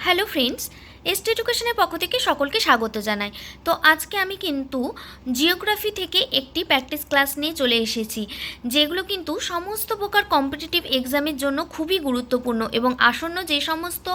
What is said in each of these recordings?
Hello friends, ST এডুকেশনের পক্ষ থেকে সকলকে স্বাগত জানাই। তো আজকে আমি কিন্তু জিওগ্রাফি থেকে একটি প্র্যাকটিস ক্লাস নিয়ে চলে এসেছি, যেগুলো কিন্তু সমস্ত প্রকার কম্পিটিটিভ এক্সামের জন্য খুবই গুরুত্বপূর্ণ এবং আসন্ন যে সমস্ত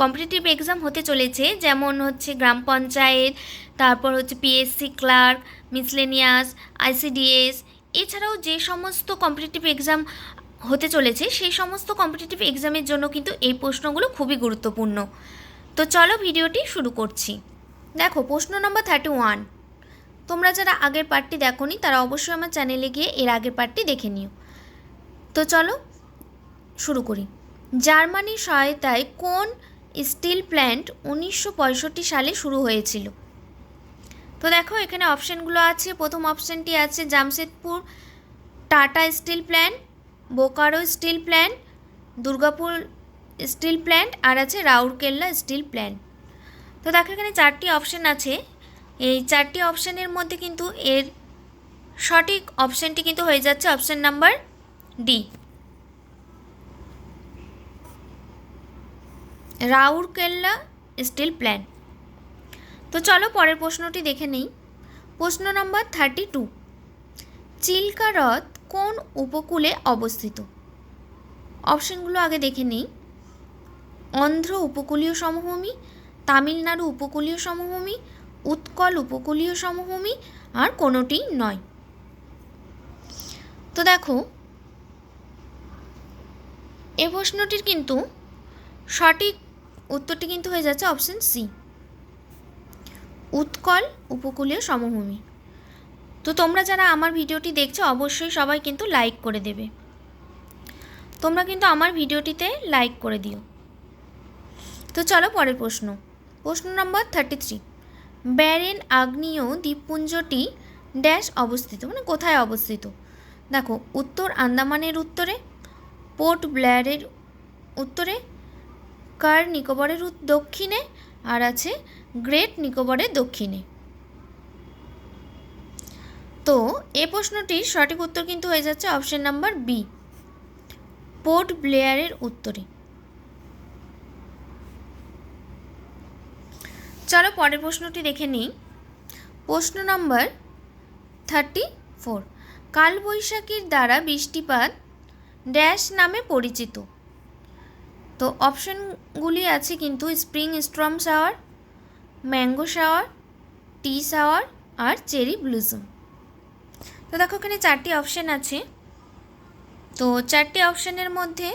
কম্পিটিটিভ এক্সাম হতে চলেছে, যেমন গ্রাম পঞ্চায়েত, তারপর পিএসসি ক্লার্ক, মিসলেনিয়াস, আইসিডিএস, এছাড়াও যে সমস্ত কম্পিটিটিভ এক্সাম হতে চলেছে সেই সমস্ত কম্পিটিটিভ এক্সামের জন্য কিন্তু এই প্রশ্নগুলো খুবই গুরুত্বপূর্ণ। তো চলো ভিডিওটি শুরু করছি। দেখো, প্রশ্ন নম্বর 31। তোমরা যারা আগের পার্টটি দেখোনি তারা অবশ্যই আমার চ্যানেলে গিয়ে এর আগের পার্টটি দেখে নিও। তো চলো শুরু করি। জার্মানির সহায়তায় কোন স্টিল প্ল্যান্ট 1965 সালে শুরু হয়েছিল? তো দেখো, এখানে অপশানগুলো আছে। প্রথম অপশানটি আছে Jamshedpur Tata steel plant, Bokaro steel plant, Durgapur steel plant, আর আছে রাউরকেল্লা স্টিল প্ল্যান্ট। তো দেখো, এখানে চারটি অপশান আছে। এই চারটি অপশানের মধ্যে কিন্তু এর সঠিক অপশানটি কিন্তু হয়ে যাচ্ছে option number D, Rourkela steel plant. তো চলো পরের প্রশ্নটি দেখে নিই। প্রশ্ন নম্বর 32। চিল্কা হ্রদ কোন উপকূলে অবস্থিত? অপশানগুলো আগে দেখে নিই। অন্ধ্র উপকূলীয় সমভূমি, তামিলনাড়ু উপকূলীয় সমভূমি, উৎকল উপকূলীয় সমভূমি, আর কোনোটি নয়। তো দেখো, এই প্রশ্নটির কিন্তু সঠিক উত্তরটি কিন্তু হয়ে যাচ্ছে অপশান সি, উৎকল উপকূলীয় সমভূমি। তো তোমরা যারা আমার ভিডিওটি দেখছো অবশ্যই সবাই কিন্তু লাইক করে দেবে। তোমরা কিন্তু আমার ভিডিওটিতে লাইক করে দিও। তো চলো পরের প্রশ্ন। প্রশ্ন নম্বর 33। ব্যারেন আগ্নেয় দ্বীপপুঞ্জটি ড্যাশ অবস্থিত, মানে কোথায় অবস্থিত? দেখো, উত্তর আন্দামানের উত্তরে, পোর্ট ব্লেয়ারের উত্তরে, কার নিকোবরের দক্ষিণে, আর আছে গ্রেট নিকোবরের দক্ষিণে। তো এই প্রশ্নটির সঠিক উত্তর কিন্তু হয়ে যাচ্ছে অপশন নাম্বার বি, পোর্ট ব্লেয়ারের উত্তরে। চলো পরের প্রশ্নটি দেখে নিই। প্রশ্ন নম্বর 34। কালবৈশাখীর দ্বারা বৃষ্টিপাত ড্যাশ নামে পরিচিত। তো অপশনগুলি আছে কিন্তু spring storm shower, mango shower, tea shower, আর চেরি ব্লুজম। তো দেখো, এখানে চারটি অপশান আছে। তো চারটি অপশানের মধ্যে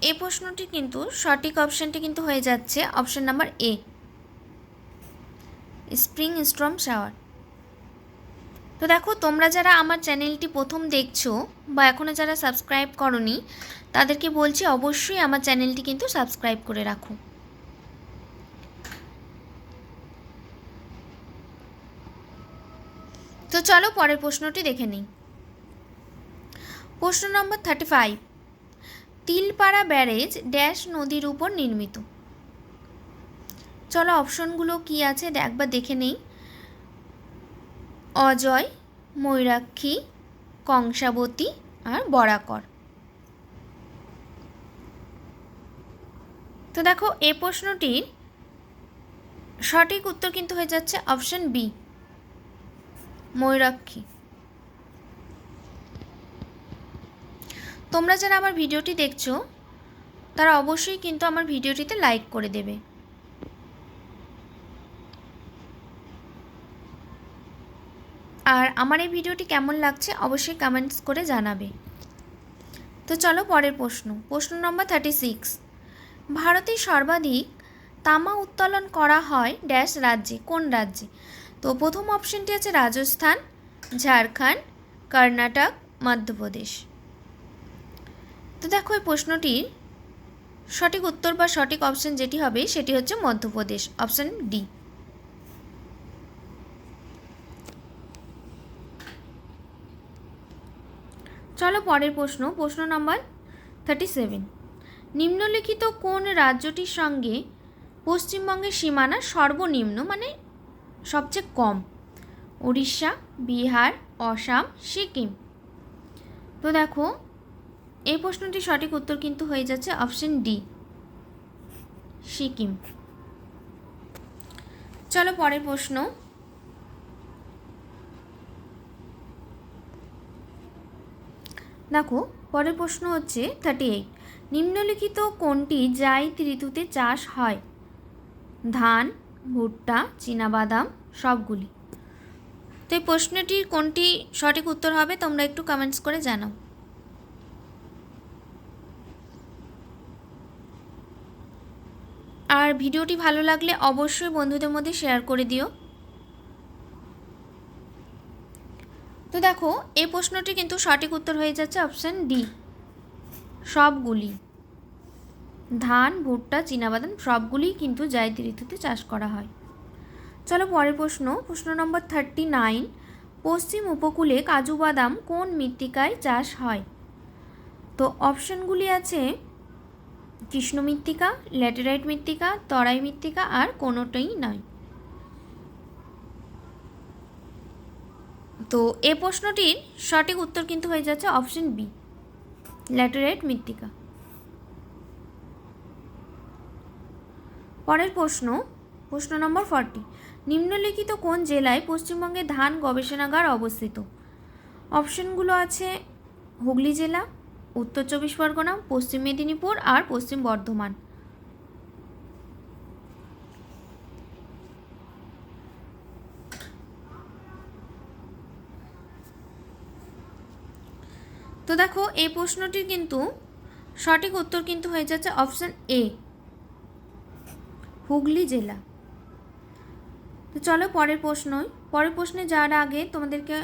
এই প্রশ্নটি কিন্তু সঠিক অপশানটি কিন্তু হয়ে যাচ্ছে option number A, spring storm shower. তো দেখো, তোমরা যারা আমার চ্যানেলটি প্রথম দেখছো বা এখনও যারা সাবস্ক্রাইব করনি তাদেরকে বলছি অবশ্যই আমার চ্যানেলটি কিন্তু সাবস্ক্রাইব করে রাখো। তো চলো পরের প্রশ্নটি দেখে নিই। প্রশ্ন নম্বর 35। তিলপাড়া ব্যারেজ ড্যাশ নদীর উপর নির্মিত। চলো অপশনগুলো কি আছে একবার দেখে নেই। অজয়, ময়ূরাক্ষী, কংসাবতী, আর বরাকর। তো দেখো, এই প্রশ্নটির সঠিক উত্তর কিন্তু হয়ে যাচ্ছে অপশন বি, ময়ূরাক্ষী। তোমরা যারা আমার ভিডিওটি দেখছো তারা অবশ্যই কিন্তু আমার ভিডিওটিতে লাইক করে দেবে। আর আমার এই ভিডিওটি কেমন লাগছে অবশ্যই কমেন্টস করে জানাবে। তো চলো পরের প্রশ্ন। প্রশ্ন নম্বর 36। ভারতে সর্বাধিক তামা উত্তোলন করা হয় ড্যাশ রাজ্যে, কোন রাজ্যে? তো প্রথম অপশনটি আছে রাজস্থান, ঝাড়খণ্ড, কর্ণাটক, মধ্যপ্রদেশ। তো দেখো, এই প্রশ্নটির সঠিক উত্তর বা সঠিক অপশন যেটি হবে সেটি হচ্ছে মধ্যপ্রদেশ, অপশন ডি। চলো পরের প্রশ্ন। প্রশ্ন নম্বর 37। নিম্নলিখিত কোন রাজ্যটির সঙ্গে পশ্চিমবঙ্গের সীমানা সর্বনিম্ন, মানে সবচেয়ে কম? উড়িষ্যা, বিহার, আসাম, সিকিম। তো দেখো, এই প্রশ্নটির সঠিক উত্তর কিন্তু হয়ে যাচ্ছে অপশন ডি, সিকিম। চলো পরের প্রশ্ন। দেখো পরের প্রশ্ন হচ্ছে 38, নিম্নলিখিত কোনটি জায়িদ ঋতুতে চাষ হয়? ধান, ভুট্টা, চীনাবাদাম, সবগুলি। তো এই প্রশ্নটির কোনটি সঠিক উত্তর হবে তোমরা একটু কমেন্টস করে জানাও। আর ভিডিওটি ভালো লাগলে অবশ্যই বন্ধুদের মধ্যে শেয়ার করে দিও। তো দেখো এই প্রশ্নটি কিন্তু সঠিক উত্তর হয়ে যাচ্ছে অপশান ডি, সবগুলি। ধান, ভুট্টা, চীনাবাদাম সবগুলিই কিন্তু জায়িদ ঋতুতে চাষ করা হয়। চলো পরের প্রশ্ন। প্রশ্ন নম্বর 39, পশ্চিম উপকূলে কাজু বাদাম কোন মৃত্তিকায় চাষ হয়? তো অপশানগুলি আছে কৃষ্ণ মৃত্তিকা, ল্যাটেরাইট মৃত্তিকা, তরাই মৃত্তিকা, আর কোনোটাই নয়। তো এই প্রশ্নটির সঠিক উত্তর কিন্তু হয়ে যাচ্ছে অপশন বি, ল্যাটেরাইট মৃত্তিকা। পরের প্রশ্ন, প্রশ্ন নম্বর 40, নিম্নলিখিত কোন জেলায় পশ্চিমবঙ্গে ধান গবেষণাগার অবস্থিত? অপশনগুলো আছে হুগলি জেলা, উত্তর 24 পরগনা, পশ্চিম মেদিনীপুর, আর পশ্চিম বর্ধমান। তো দেখো এই প্রশ্নটির কিন্তু সঠিক উত্তর কিন্তু হয়ে যাচ্ছে অপশন এ, হুগলি জেলা। তো চলো পরের প্রশ্নে যাওয়ার আগে তোমাদেরকে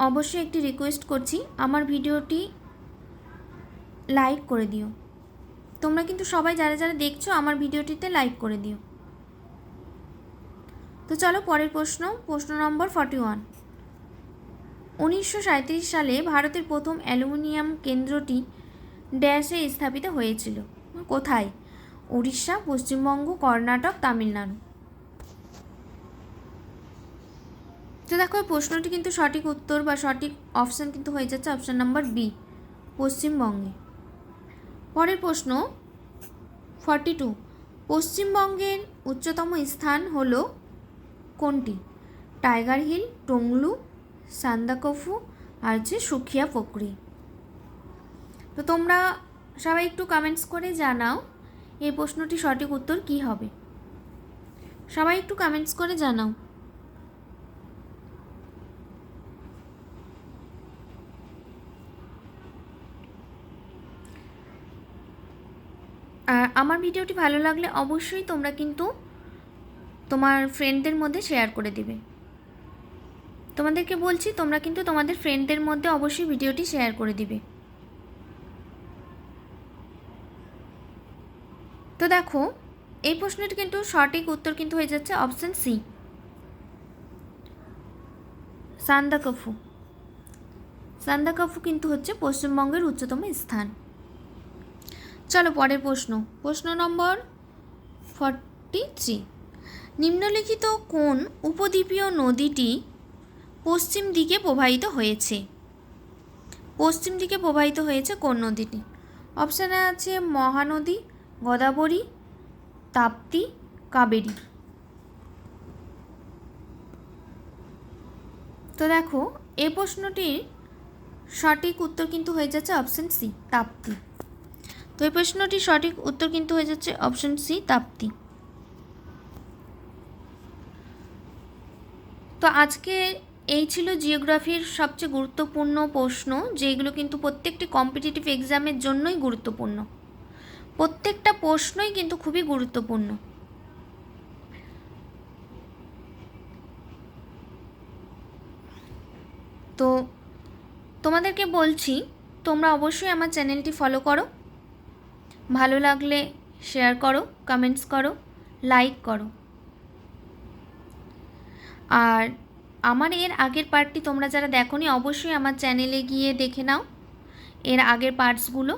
অবশ্যই একটি রিকোয়েস্ট করছি, আমার ভিডিওটি লাইক করে দিও। তোমরা কিন্তু সবাই যারা যারা দেখছো আমার ভিডিওটিতে লাইক করে দিও। তো চলো পরের প্রশ্ন নম্বর 41, 1937 সালে ভারতের প্রথম অ্যালুমিনিয়াম কেন্দ্রটি ড্যাশে স্থাপিত হয়েছিল? কোথায়? উড়িষ্যা, পশ্চিমবঙ্গ, কর্ণাটক, তামিলনাড়ু। তো দেখো এই প্রশ্নটি কিন্তু সঠিক উত্তর বা সঠিক অপশান কিন্তু হয়ে যাচ্ছে অপশান নাম্বার বি, পশ্চিমবঙ্গে। পরের প্রশ্ন 42, পশ্চিমবঙ্গের উচ্চতম স্থান হলো কোনটি? টাইগার হিল, টংলু, সান্দাকফু, আর হচ্ছে সুখিয়া পোখরি। তো তোমরা সবাই একটু কমেন্টস করে জানাও এই প্রশ্নটি সঠিক উত্তর কী হবে। সবাই একটু কমেন্টস করে জানাও। আর আমার ভিডিওটি ভালো লাগলে অবশ্যই তোমরা কিন্তু তোমার ফ্রেন্ডদের মধ্যে শেয়ার করে দিবে। তোমাদেরকে বলছি তোমরা কিন্তু তোমাদের ফ্রেন্ডদের মধ্যে অবশ্যই ভিডিওটি শেয়ার করে দিবে। তো দেখো এই প্রশ্নটি কিন্তু সঠিক উত্তর কিন্তু হয়ে যাচ্ছে অপশান সি, সান্দাকফু। সান্দাকফু কিন্তু হচ্ছে পশ্চিমবঙ্গের উচ্চতম স্থান। চলো পরের প্রশ্ন নম্বর 43, নিম্নলিখিত কোন উপদ্বীপীয় নদীটি পশ্চিম দিকে প্রবাহিত হয়েছে? পশ্চিম দিকে প্রবাহিত হয়েছে কোন নদীটি? অপশানে আছে মহানদী, গোদাবরী, তাপ্তি, কাবেরী। তো দেখো এই প্রশ্নটির সঠিক উত্তর কিন্তু হয়ে যাচ্ছে অপশান সি, তাপ্তি। তো এই প্রশ্নটির সঠিক উত্তর কিন্তু হয়ে যাচ্ছে অপশান সি, তাপ্তি। তো আজকে এই ছিল জিওগ্রাফির সবচেয়ে গুরুত্বপূর্ণ প্রশ্ন, যেগুলো কিন্তু প্রত্যেকটি কম্পিটিটিভ এক্সামের জন্যই গুরুত্বপূর্ণ। প্রত্যেকটা প্রশ্নই কিন্তু খুবই গুরুত্বপূর্ণ। তো তোমাদেরকে বলছি তোমরা অবশ্যই আমার চ্যানেলটি ফলো করো, ভালো লাগলে শেয়ার করো, কমেন্টস করো, লাইক করো। আর আমার এর আগের পার্টটি তোমরা যারা দেখোনি অবশ্যই আমার চ্যানেলে গিয়ে দেখে নাও এর আগের পার্টসগুলো।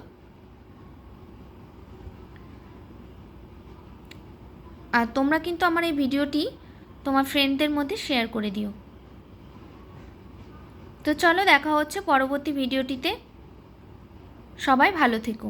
আর তোমরা কিন্তু আমার এই ভিডিওটি তোমার ফ্রেন্ডদের মধ্যে শেয়ার করে দিও। তো চলো দেখা হচ্ছে পরবর্তী ভিডিওটিতে। সবাই ভালো থেকো।